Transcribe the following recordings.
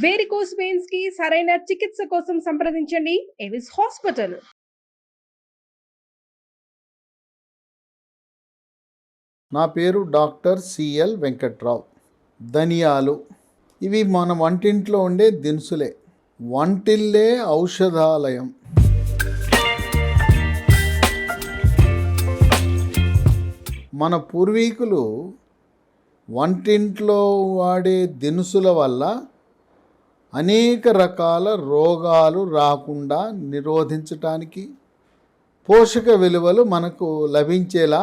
Varicose veins కి సరైన చికిత్స కోసం సంప్రదించండి ఎవిస్ హాస్పిటల్. నా పేరు డాక్టర్ సిఎల్ వెంకట్రావు. ధనియాలు ఇవి మన వంటింట్లో ఉండే దినుసులే. వంటిల్లే ఔషధాలయం. మన పూర్వీకులు వంటింట్లో వాడే దినుసుల వల్ల అనేక రకాల రోగాలు రాకుండా నిరోధించటానికి, పోషక విలువలు మనకు లభించేలా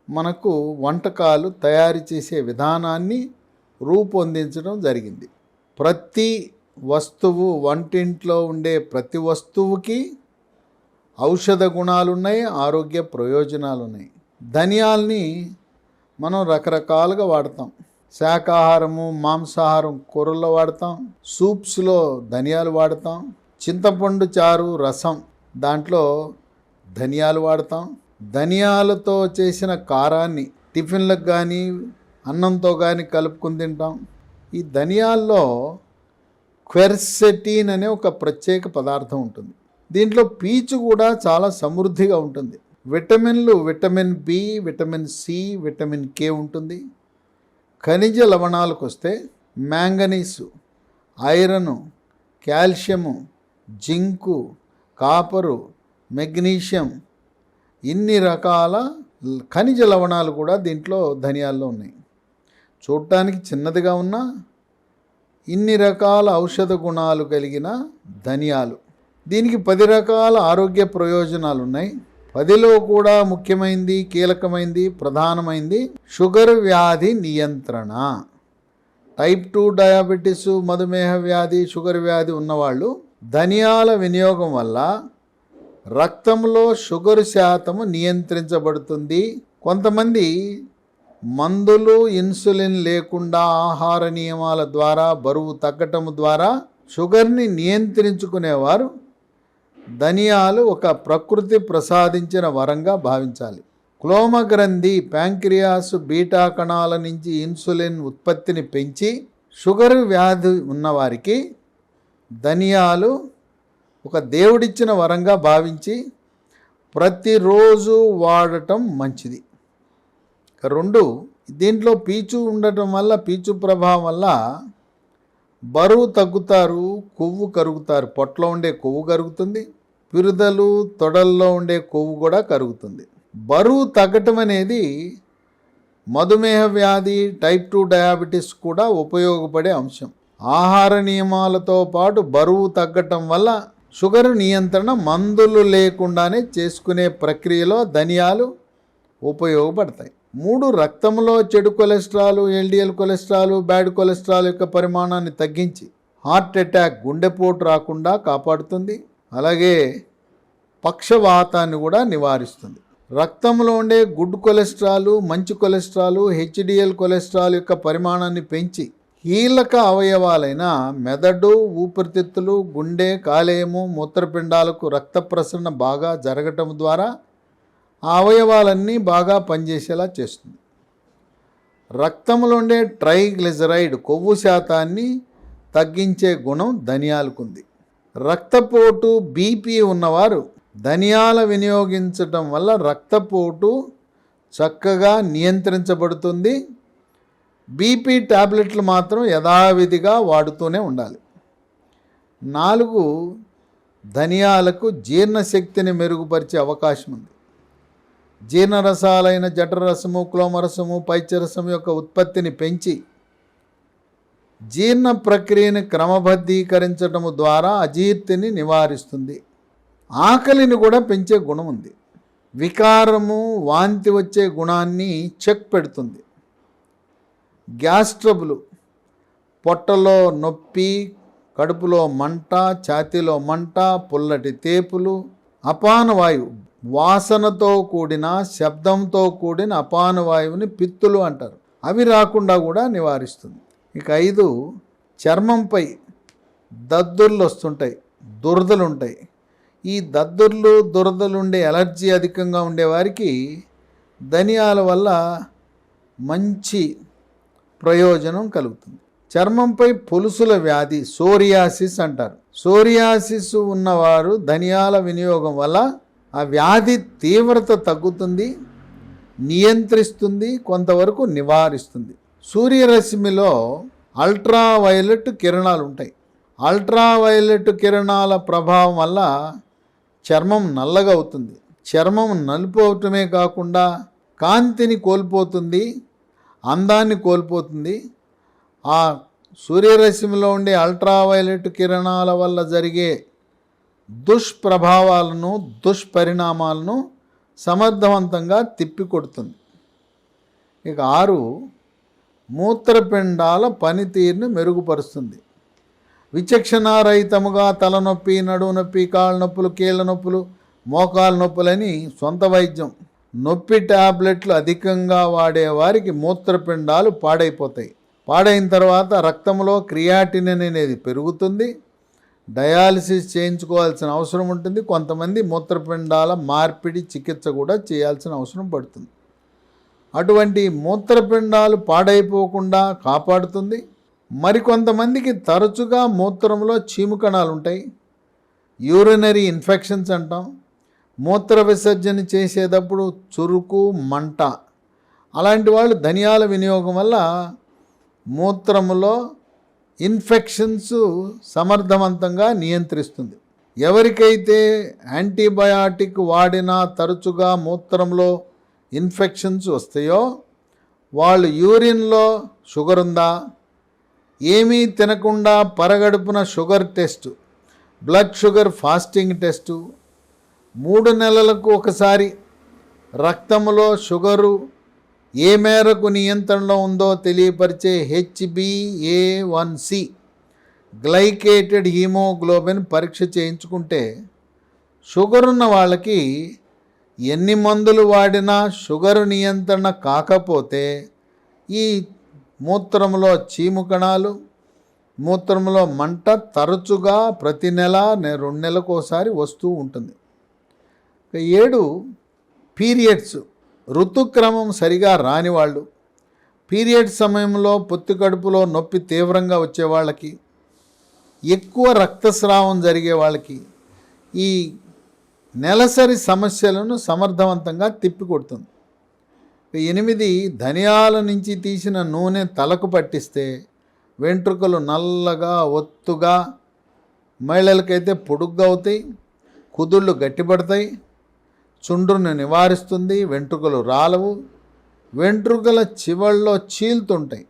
మనకు వంటకాలు తయారు చేసే విధానాన్ని రూపొందించడం జరిగింది. ప్రతి వస్తువు, వంటింట్లో ఉండే ప్రతి వస్తువుకి ఔషధ గుణాలున్నాయి, ఆరోగ్య ప్రయోజనాలున్నాయి. ధనియాల్ని మనం రకరకాలుగా వాడతాం. శాకాహారము, మాంసాహారం కూరల్లో వాడతాం, సూప్స్లో ధనియాలు వాడతాం, చింతపండు చారు రసం దాంట్లో ధనియాలు వాడతాం. ధనియాలతో చేసిన కారాన్ని టిఫిన్లకు కానీ అన్నంతో కానీ కలుపుకుని తింటాం. ఈ ధనియాల్లో క్వెర్సెటిన్ అనే ఒక ప్రత్యేక పదార్థం ఉంటుంది. దీంట్లో పీచు కూడా చాలా సమృద్ధిగా ఉంటుంది. విటమిన్లు vitamin B, vitamin C, vitamin K ఉంటుంది. ఖనిజ లవణాలకు వస్తే manganese, iron, calcium, zinc, copper, magnesium, ఇన్ని రకాల ఖనిజ లవణాలు కూడా దీంట్లో ధనియాల్లో ఉన్నాయి. చూడటానికి చిన్నదిగా ఉన్నా ఇన్ని రకాల ఔషధ గుణాలు కలిగిన ధనియాలు. దీనికి 10 రకాల ఆరోగ్య ప్రయోజనాలు ఉన్నాయి. 10లో కూడా ముఖ్యమైనది, కీలకమైనది, ప్రధానమైనది షుగర్ వ్యాధి నియంత్రణ. టైప్ 2 డయాబెటీస్, మధుమేహ వ్యాధి, షుగర్ వ్యాధి ఉన్నవాళ్ళు ధనియాల వినియోగం వల్ల రక్తంలో షుగర్ శాతము నియంత్రించబడుతుంది. కొంతమంది మందులు, ఇన్సులిన్ లేకుండా ఆహార నియమాల ద్వారా బరువు తగ్గటం ద్వారా షుగర్ని నియంత్రించుకునేవారు ధనియాలు ఒక ప్రకృతి ప్రసాదించిన వరంగా భావించాలి. క్లోమగ్రంథి, ప్యాంక్రియాస్, బీటా కణాల నుంచి ఇన్సులిన్ ఉత్పత్తిని పెంచి షుగర్ వ్యాధి ఉన్నవారికి ధనియాలు ఒక దేవుడిచ్చిన వరంగా భావించి ప్రతిరోజు వాడటం మంచిది. 2, దీంట్లో పీచు ఉండటం వల్ల, పీచు ప్రభావం వల్ల బరువు తగ్గుతారు, కొవ్వు కరుగుతారు. పొట్టలో ఉండే కొవ్వు కరుగుతుంది, పిరుదలు, తొడల్లో ఉండే కొవ్వు కూడా కరుగుతుంది. బరువు తగ్గటం అనేది మధుమేహ వ్యాధి, టైప్ 2 డయాబెటీస్ కూడా ఉపయోగపడే అంశం. ఆహార నియమాలతో పాటు బరువు తగ్గటం వల్ల షుగర్ నియంత్రణ మందులు లేకుండానే చేసుకునే ప్రక్రియలో ధనియాలు ఉపయోగపడతాయి. 3, రక్తంలో చెడు cholesterol, LDL cholesterol, bad cholesterol యొక్క పరిమాణాన్ని తగ్గించి హార్ట్ అటాక్, గుండెపోటు రాకుండా కాపాడుతుంది. అలాగే పక్షవాతాన్ని కూడా నివారిస్తుంది. రక్తంలో ఉండే గుడ్ కొలెస్ట్రాల్, మంచి కొలెస్ట్రాల్, హెచ్డిఎల్ కొలెస్ట్రాల్ యొక్క పరిమాణాన్ని పెంచి కీలక అవయవాలైన మెదడు, ఊపిరితిత్తులు, గుండె, కాలేయము, మూత్రపిండాలకు రక్త ప్రసరణ బాగా జరగటం ద్వారా ఆ అవయవాలన్నీ బాగా పనిచేసేలా చేస్తుంది. రక్తంలో ఉండే ట్రైగ్లిజరైడ్, కొవ్వు శాతాన్ని తగ్గించే గుణం ధనియాలకు ఉంది. రక్తపోటు, బీపీ ఉన్నవారు ధనియాల వినియోగించటం వల్ల రక్తపోటు చక్కగా నియంత్రించబడుతుంది. బీపీ టాబ్లెట్లు మాత్రం యథావిధిగా వాడుతూనే ఉండాలి. 4, ధనియాలకు జీర్ణశక్తిని మెరుగుపరిచే అవకాశం ఉంది. జీర్ణరసాలైన జఠరరసము, క్లోమరసము, పైత్యరసం యొక్క ఉత్పత్తిని పెంచి జీర్ణ ప్రక్రియను క్రమబద్ధీకరించడం ద్వారా అజీర్తిని నివారిస్తుంది. ఆకలిని కూడా పెంచే గుణం ఉంది. వికారము, వాంతి వచ్చే గుణాన్ని చెక్ పెడుతుంది. గ్యాస్ ట్రబుల్, పొట్టలో నొప్పి, కడుపులో మంట, ఛాతీలో మంట, పుల్లటి తేపులు, అపానవాయువు, వాసనతో కూడిన, శబ్దంతో కూడిన అపానవాయువుని పిత్తులు అంటారు, అవి రాకుండా కూడా నివారిస్తుంది. ఇక 5, చర్మంపై దద్దుర్లు వస్తుంటాయి, దురదలు ఉంటాయి. ఈ దద్దుర్లు, దురదలుండే ఎలర్జీ అధికంగా ఉండేవారికి ధనియాల వల్ల మంచి ప్రయోజనం కలుగుతుంది. చర్మంపై పొలుసుల వ్యాధి సోరియాసిస్ అంటారు. సోరియాసిస్ ఉన్నవారు ధనియాల వినియోగం వల్ల ఆ వ్యాధి తీవ్రత తగ్గుతుంది, నియంత్రిస్తుంది, కొంతవరకు నివారిస్తుంది. సూర్యరశ్మిలో అల్ట్రావైలెట్ కిరణాలు ఉంటాయి. అల్ట్రావైలెట్ కిరణాల ప్రభావం వల్ల చర్మం నల్లగా అవుతుంది. చర్మం నలుపు అవటమే కాకుండా కాంతిని కోల్పోతుంది, అందాన్ని కోల్పోతుంది. ఆ సూర్యరశ్మిలో ఉండే అల్ట్రావైలెట్ కిరణాల వల్ల జరిగే దుష్ప్రభావాలను, దుష్పరిణామాలను సమర్థవంతంగా తిప్పికొడుతుంది. ఇక 6 మూత్రపిండాల పనితీరును మెరుగుపరుస్తుంది. విచక్షణారహితముగా తలనొప్పి, నడుము నొప్పి, కాళ్ళ నొప్పులు, కీళ్ళ నొప్పులు, మోకాళ్ళ నొప్పులని సొంత వైద్యం. నొప్పి టాబ్లెట్లు అధికంగా వాడే వారికి మూత్రపిండాలు పాడైపోతాయి. పాడైన తర్వాత రక్తంలో క్రియాటినిన్ అనేది పెరుగుతుంది. డయాలసిస్ చేయించుకోవాల్సిన అవసరం ఉంటుంది. కొంతమంది మూత్రపిండాల మార్పిడి చికిత్స కూడా చేయాల్సిన అవసరం పడుతుంది. అటువంటి మూత్రపిండాలు పాడైపోకుండా కాపాడుతుంది. మరికొంతమందికి తరచుగా మూత్రంలో చీము కణాలు ఉంటాయి, యూరినరీ ఇన్ఫెక్షన్స్ అంటాం. మూత్ర విసర్జన చేసేటప్పుడు చురుకు, మంట. అలాంటి వాళ్ళు ధనియాల వినియోగం వల్ల మూత్రములో ఇన్ఫెక్షన్స్ సమర్థవంతంగా నియంత్రిస్తుంది. ఎవరికైతే యాంటీబయాటిక్ వాడినా తరచుగా మూత్రంలో ఇన్ఫెక్షన్స్ వస్తాయో వాళ్ళు యూరిన్లో షుగర్ ఉందా, ఏమీ తినకుండా పరగడుపున sugar test, blood sugar fasting test, 3 నెలలకు ఒకసారి రక్తంలో షుగరు ఏ మేరకు నియంత్రణలో ఉందో తెలియపరిచే HbA1c గ్లైకేటెడ్ హీమోగ్లోబిన్ పరీక్ష చేయించుకుంటే షుగర్ ఉన్న వాళ్ళకి ఎన్ని మందులు వాడినా షుగర్ నియంత్రణ కాకపోతే ఈ మూత్రంలో చీము కణాలు, మూత్రంలో మంట తరచుగా ప్రతి నెల 2 నెలలకు ఒకసారి వస్తూ ఉంటుంది. 7 పీరియడ్స్, ఋతుక్రమం సరిగా రాని వాళ్ళు, పీరియడ్ సమయంలో పొత్తి కడుపులో నొప్పి తీవ్రంగా వచ్చే వాళ్ళకి, ఎక్కువ రక్తస్రావం జరిగే వాళ్ళకి ఈ నెలసరి సమస్యలను సమర్థవంతంగా తిప్పికొడుతుంది. 8 ధనియాల నుంచి తీసిన నూనె తలకు పట్టిస్తే వెంట్రుకలు నల్లగా, ఒత్తుగా, మహిళలకైతే పొడుగ్గా అవుతాయి, కుదుళ్ళు గట్టిపడతాయి, చుండ్రును నివారిస్తుంది, వెంట్రుకలు రాలవు, వెంట్రుకల చివళ్ళలో చీలుతుంటాయి,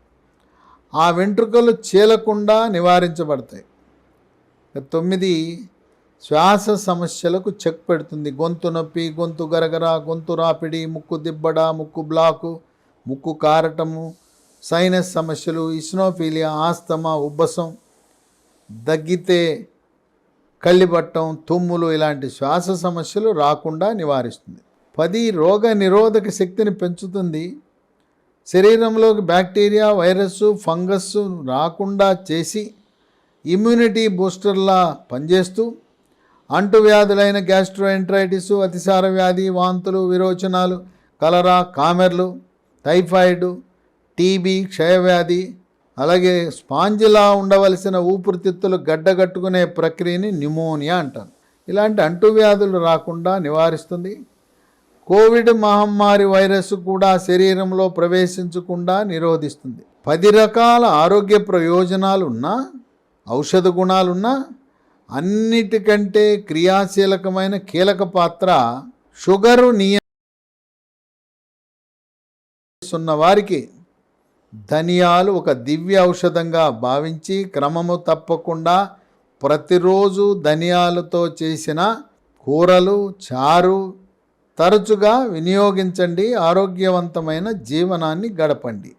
ఆ వెంట్రుకలు చీలకుండా నివారించబడతాయి. 9 శ్వాస సమస్యలకు చెక్ పెడుతుంది. గొంతు నొప్పి, గొంతు గరగర, గొంతు రాపిడి, ముక్కు దిబ్బడ, ముక్కు బ్లాకు, ముక్కు కారటము, సైనస్ సమస్యలు, ఇస్నోఫీలియా, ఆస్తమా, ఉబ్బసం, దగ్గితే కళ్ళిపట్టం, తుమ్ములు ఇలాంటి శ్వాస సమస్యలు రాకుండా నివారిస్తుంది. 10 రోగ నిరోధక శక్తిని పెంచుతుంది. శరీరంలోకి బ్యాక్టీరియా, వైరస్, ఫంగస్ రాకుండా చేసి ఇమ్యూనిటీ బూస్టర్లా పనిచేస్తూ అంటువ్యాధులైన గ్యాస్ట్రోఎంట్రైటిస్, అతిసార వ్యాధి, వాంతులు, విరోచనాలు, కలరా, కామెర్లు, టైఫాయిడ్, టీబీ, క్షయవ్యాధి, అలాగే స్పాంజిలా ఉండవలసిన ఊపిరితిత్తులు గడ్డగట్టుకునే ప్రక్రియని న్యూమోనియా అంటారు. ఇలాంటి అంటువ్యాధులు రాకుండా నివారిస్తుంది. కోవిడ్ మహమ్మారి వైరస్ కూడా శరీరంలో ప్రవేశించకుండా నిరోధిస్తుంది. 10 రకాల ఆరోగ్య ప్రయోజనాలున్నా, ఔషధ గుణాలున్నా అన్నిటికంటే క్రియాశీలకమైన కీలక పాత్ర షుగరు నియంత్రణ వారికి ధనియాలు ఒక దివ్య ఔషధంగా భావించి క్రమము తప్పకుండా ప్రతిరోజు ధనియాలతో చేసిన కూరలు, చారు తరచుగా వినియోగించండి. ఆరోగ్యవంతమైన జీవనాన్ని గడపండి.